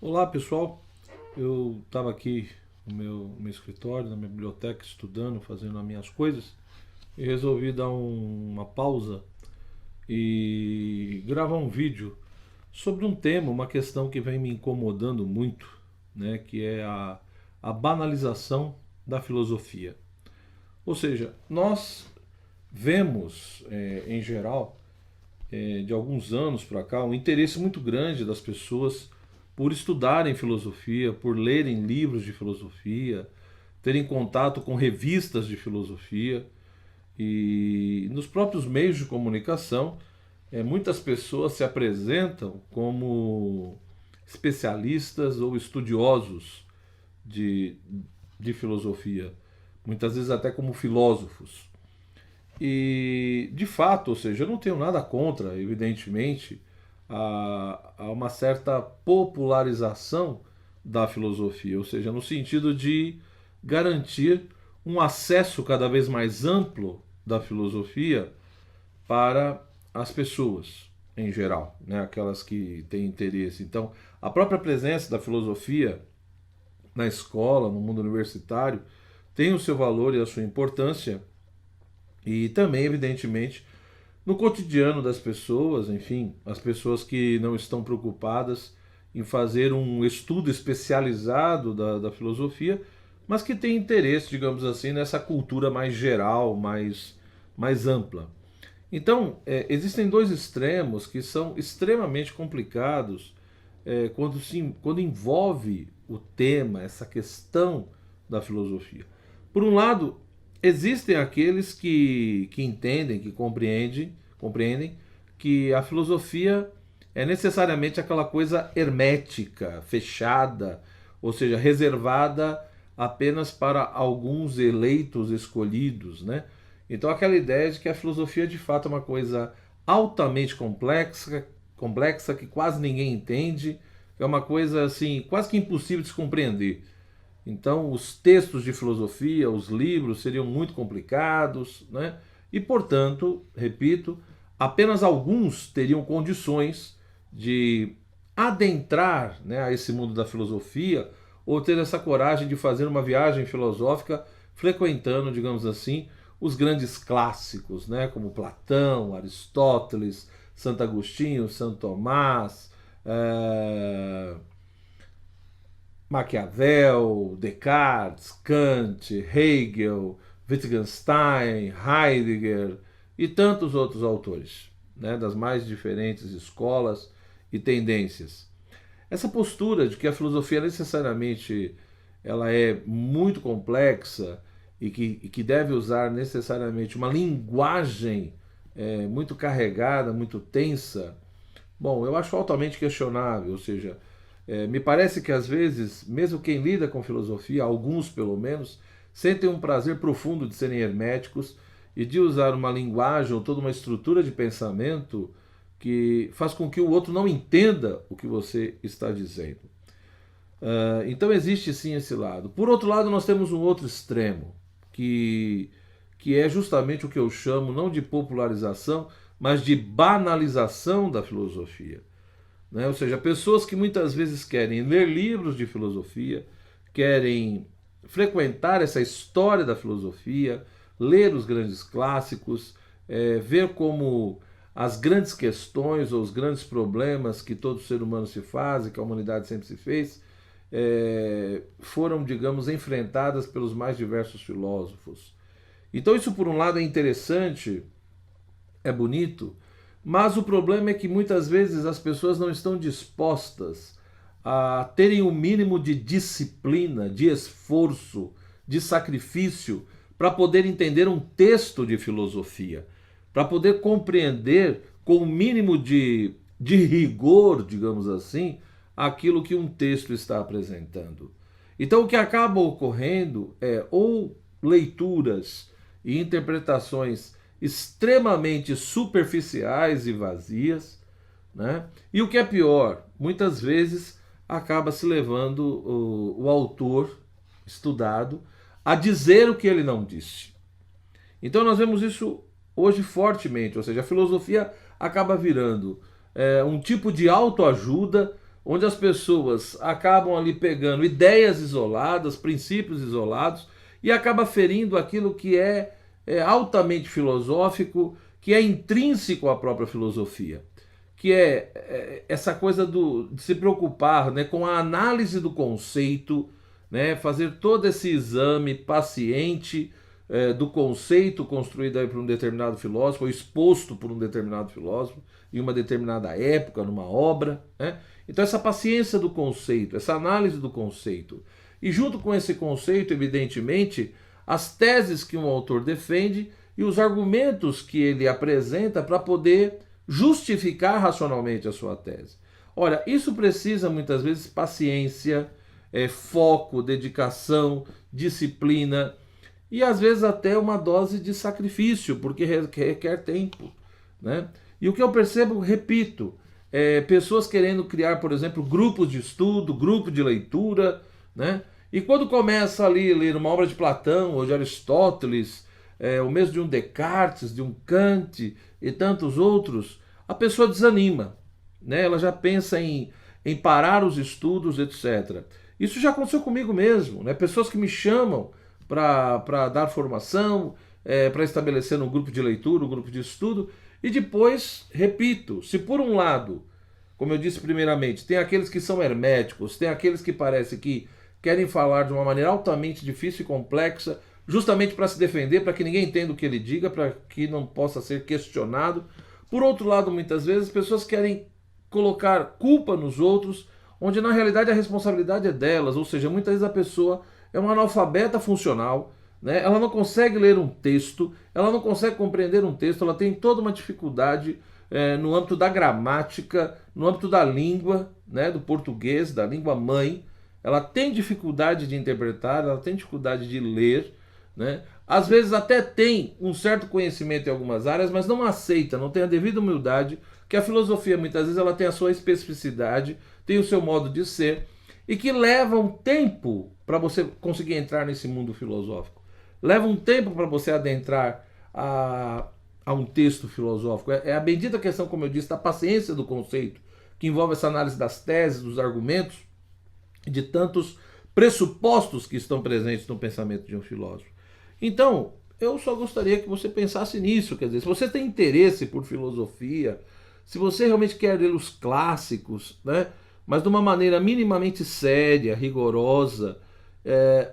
Olá pessoal, eu estava aqui no meu escritório, na minha biblioteca, estudando, fazendo as minhas coisas e resolvi dar uma pausa e gravar um vídeo sobre um tema, uma questão que vem me incomodando muito, né, que é a banalização da filosofia. Ou seja, nós vemos, em geral, de alguns anos para cá, um interesse muito grande das pessoas por estudarem filosofia, por lerem livros de filosofia, terem contato com revistas de filosofia e nos próprios meios de comunicação, muitas pessoas se apresentam como especialistas ou estudiosos de, de filosofia, muitas vezes até como filósofos. E, de fato, ou seja, eu não tenho nada contra, evidentemente, a uma certa popularização da filosofia, ou seja, no sentido de garantir um acesso cada vez mais amplo da filosofia para as pessoas em geral, né? Aquelas que têm interesse. Então, a própria presença da filosofia na escola, no mundo universitário, tem o seu valor e a sua importância, e também, evidentemente, no cotidiano das pessoas, enfim, as pessoas que não estão preocupadas em fazer um estudo especializado da filosofia, mas que têm interesse, digamos assim, nessa cultura mais geral, mais ampla. Então, existem dois extremos que são extremamente complicados quando envolve o tema, essa questão da filosofia. Por um lado, existem aqueles que entendem, que compreendem que a filosofia é necessariamente aquela coisa hermética, fechada, ou seja, reservada apenas para alguns eleitos escolhidos, né? Então aquela ideia de que a filosofia de fato é uma coisa altamente complexa que quase ninguém entende, é uma coisa assim quase que impossível de se compreender. Então, os textos de filosofia, os livros seriam muito complicados, né? E, portanto, repito, apenas alguns teriam condições de adentrar, né, a esse mundo da filosofia ou ter essa coragem de fazer uma viagem filosófica frequentando, digamos assim, os grandes clássicos, né, como Platão, Aristóteles, Santo Agostinho, Santo Tomás, Maquiavel, Descartes, Kant, Hegel, Wittgenstein, Heidegger e tantos outros autores, né, das mais diferentes escolas e tendências. Essa postura de que a filosofia necessariamente ela é muito complexa e que deve usar necessariamente uma linguagem muito carregada, muito tensa, bom, eu acho altamente questionável, ou seja, me parece que às vezes, mesmo quem lida com filosofia, alguns pelo menos, sentem um prazer profundo de serem herméticos e de usar uma linguagem ou toda uma estrutura de pensamento que faz com que o outro não entenda o que você está dizendo. Então existe sim esse lado. Por outro lado, nós temos um outro extremo, que, que é justamente o que eu chamo não de popularização, mas de banalização da filosofia, né? Ou seja, pessoas que muitas vezes querem ler livros de filosofia, querem frequentar essa história da filosofia, ler os grandes clássicos, ver como as grandes questões ou os grandes problemas que todo ser humano se faz e que a humanidade sempre se fez, foram, digamos, enfrentadas pelos mais diversos filósofos. Então, isso, por um lado, é interessante, é bonito, mas o problema é que muitas vezes as pessoas não estão dispostas a terem o mínimo de disciplina, de esforço, de sacrifício para poder entender um texto de filosofia, para poder compreender com o mínimo de rigor, digamos assim, aquilo que um texto está apresentando. Então, o que acaba ocorrendo é ou leituras e interpretações extremamente superficiais e vazias, né? E o que é pior, muitas vezes acaba se levando o autor estudado a dizer o que ele não disse. Então nós vemos isso hoje fortemente, ou seja, a filosofia acaba virando um tipo de autoajuda onde as pessoas acabam ali pegando ideias isoladas, princípios isolados, e acaba ferindo aquilo que é altamente filosófico, que é intrínseco à própria filosofia, que é essa coisa de se preocupar, né, com a análise do conceito, né, fazer todo esse exame paciente do conceito construído aí por um determinado filósofo, ou exposto por um determinado filósofo, em uma determinada época, numa obra. Né? Então, essa paciência do conceito, essa análise do conceito. E junto com esse conceito, evidentemente, as teses que um autor defende e os argumentos que ele apresenta para poder justificar racionalmente a sua tese. Olha, isso precisa muitas vezes paciência, foco, dedicação, disciplina e às vezes até uma dose de sacrifício, porque requer tempo. Né? E o que eu percebo, repito, pessoas querendo criar, por exemplo, grupos de estudo, grupo de leitura, né? E quando começa ali a ler uma obra de Platão ou de Aristóteles, ou mesmo de um Descartes, de um Kant e tantos outros, a pessoa desanima, né? Ela já pensa em parar os estudos, etc. Isso já aconteceu comigo mesmo, né? Pessoas que me chamam para dar formação, para estabelecer um grupo de leitura, um grupo de estudo, e depois, repito, se por um lado, como eu disse primeiramente, tem aqueles que são herméticos, tem aqueles que parece que querem falar de uma maneira altamente difícil e complexa, justamente para se defender, para que ninguém entenda o que ele diga, para que não possa ser questionado. Por outro lado, muitas vezes, as pessoas querem colocar culpa nos outros, onde na realidade a responsabilidade é delas, ou seja, muitas vezes a pessoa é uma analfabeta funcional, né? Ela não consegue ler um texto, ela não consegue compreender um texto, ela tem toda uma dificuldade no âmbito da gramática, no âmbito da língua, né, do português, da língua mãe. Ela tem dificuldade de interpretar, ela tem dificuldade de ler, né? Às vezes até tem um certo conhecimento em algumas áreas, mas não aceita, não tem a devida humildade, que a filosofia muitas vezes ela tem a sua especificidade, tem o seu modo de ser, e que leva um tempo para você conseguir entrar nesse mundo filosófico. Leva um tempo para você adentrar a um texto filosófico. É a bendita questão, como eu disse, da paciência do conceito, que envolve essa análise das teses, dos argumentos, de tantos pressupostos que estão presentes no pensamento de um filósofo. Então, eu só gostaria que você pensasse nisso, quer dizer, se você tem interesse por filosofia, se você realmente quer ler os clássicos, né, mas de uma maneira minimamente séria, rigorosa,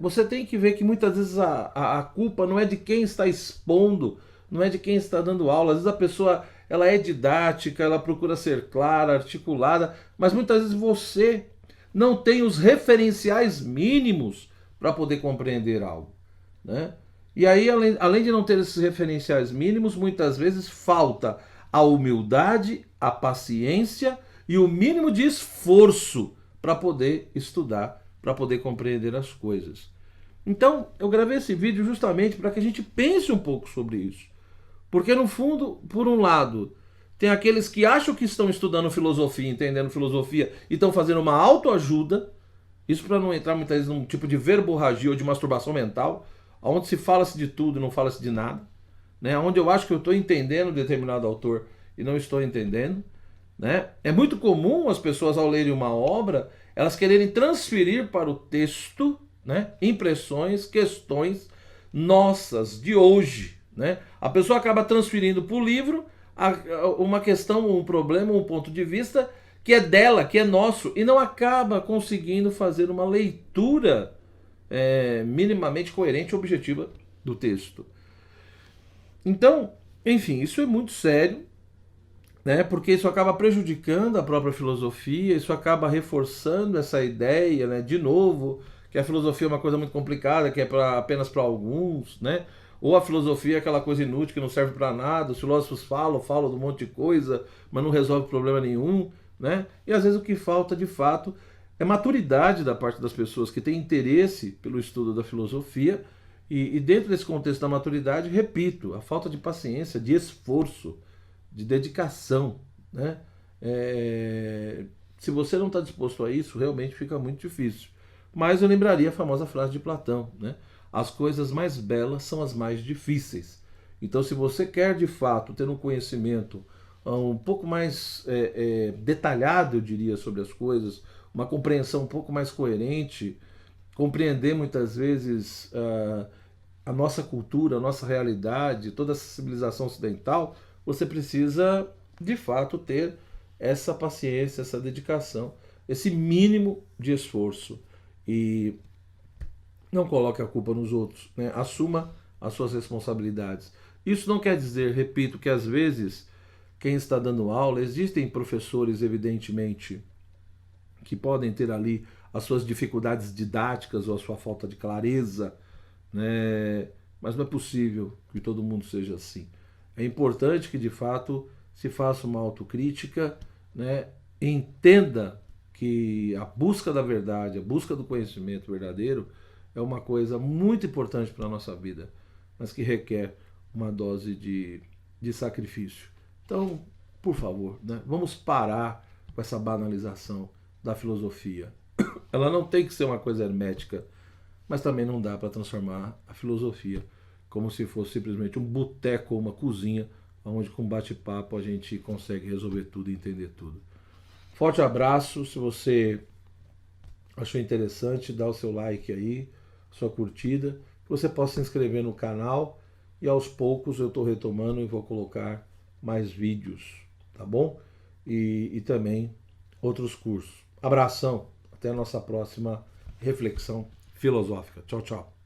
você tem que ver que muitas vezes a culpa não é de quem está expondo, não é de quem está dando aula. Às vezes a pessoa ela é didática, ela procura ser clara, articulada, mas muitas vezes você não tem os referenciais mínimos para poder compreender algo. Né? E aí, além de não ter esses referenciais mínimos, muitas vezes falta a humildade, a paciência e o mínimo de esforço para poder estudar, para poder compreender as coisas. Então, eu gravei esse vídeo justamente para que a gente pense um pouco sobre isso. Porque, no fundo, por um lado, tem aqueles que acham que estão estudando filosofia, entendendo filosofia, e estão fazendo uma autoajuda, isso para não entrar muitas vezes num tipo de verborragia ou de masturbação mental, onde se fala-se de tudo e não fala-se de nada, né? Onde eu acho que eu estou entendendo determinado autor e não estou entendendo. Né? É muito comum as pessoas, ao lerem uma obra, elas quererem transferir para o texto, né, impressões, questões nossas, de hoje. Né? A pessoa acaba transferindo para o livro uma questão, um problema, um ponto de vista que é dela, que é nosso, e não acaba conseguindo fazer uma leitura minimamente coerente e objetiva do texto. Então, enfim, isso é muito sério, né? Porque isso acaba prejudicando a própria filosofia, isso acaba reforçando essa ideia, né, de novo, que a filosofia é uma coisa muito complicada, que é apenas para alguns, né? Ou a filosofia é aquela coisa inútil que não serve para nada, os filósofos falam de um monte de coisa, mas não resolve problema nenhum, né? E às vezes o que falta de fato é maturidade da parte das pessoas que têm interesse pelo estudo da filosofia, e dentro desse contexto da maturidade, repito, a falta de paciência, de esforço, de dedicação. Né? Se você não está disposto a isso, realmente fica muito difícil. Mas eu lembraria a famosa frase de Platão, né? As coisas mais belas são as mais difíceis. Então, se você quer de fato ter um conhecimento um pouco mais detalhado, eu diria, sobre as coisas, uma compreensão um pouco mais coerente, compreender muitas vezes a nossa cultura, a nossa realidade, toda essa civilização ocidental, você precisa de fato ter essa paciência, essa dedicação, esse mínimo de esforço. E não coloque a culpa nos outros, né? Assuma as suas responsabilidades. Isso não quer dizer, repito, que às vezes quem está dando aula, existem professores, evidentemente, que podem ter ali as suas dificuldades didáticas ou a sua falta de clareza, né? Mas não é possível que todo mundo seja assim. É importante que de fato se faça uma autocrítica, né? Entenda que a busca da verdade, a busca do conhecimento verdadeiro é uma coisa muito importante para a nossa vida, mas que requer uma dose de sacrifício. Então, por favor, né? Vamos parar com essa banalização da filosofia. Ela não tem que ser uma coisa hermética, mas também não dá para transformar a filosofia como se fosse simplesmente um boteco ou uma cozinha, onde com bate-papo a gente consegue resolver tudo e entender tudo. Forte abraço, se você achou interessante, dá o seu like aí, sua curtida, que você possa se inscrever no canal e aos poucos eu estou retomando e vou colocar mais vídeos, tá bom? E também outros cursos. Abração, até a nossa próxima reflexão filosófica. Tchau, tchau.